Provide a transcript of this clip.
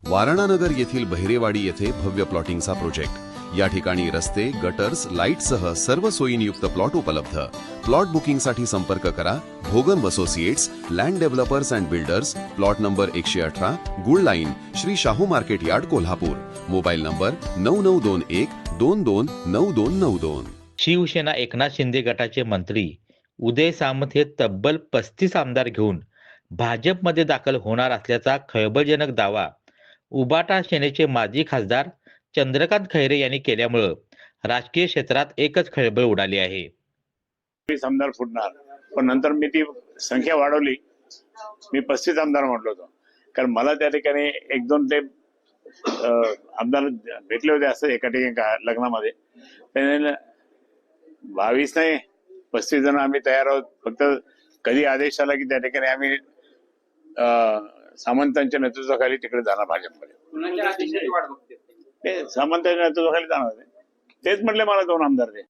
वारणानगर येथील बहिरेवाडी येथे भव्य प्लॉटिंगचा प्रोजेक्ट। या ठिकाणी रस्ते, गटर्स, लाईटसह सर्व सोयींयुक्त प्लॉट उपलब्ध। प्लॉट बुकिंगसाठी संपर्क करा Bhogan associates, land developers and builders, plot number 118, गुळ line, Shri Shahu market yard, Kolhapur. Mobile number 9921229292। Shiv Sena Eknath Shinde गटाचे मंत्री उदय सामंत हे तब्बल 35 आमदार घेऊन भाजपमध्ये दाखल होणार असल्याचा खळबळजनक दावा उबाटा सेनेचे माजी खासदार चंद्रकांत खैरे यांनी केल्यामुळे राजकीय क्षेत्रात एकच खळबळ उडाली आहे। 35 आमदार फुटणार, पण नंतर मी ती संख्या वाढवली, मी 35 आमदार म्हटलो होतो, कारण मला त्या ठिकाणी एक दोन ते आमदार भेटले होते असं एका ठिकाणी लग्नामध्ये। त्याने 22 नाही 35 जण आम्ही तयार आहोत, फक्त कधी आदेश आला की त्या ठिकाणी आम्ही सामंतांच्या नेतृत्वाखाली तिकडे जाणार भाजपमध्ये। ते सामंतांच्या नेतृत्वाखाली जाणार, तेच म्हटले मला 2 आमदार दे।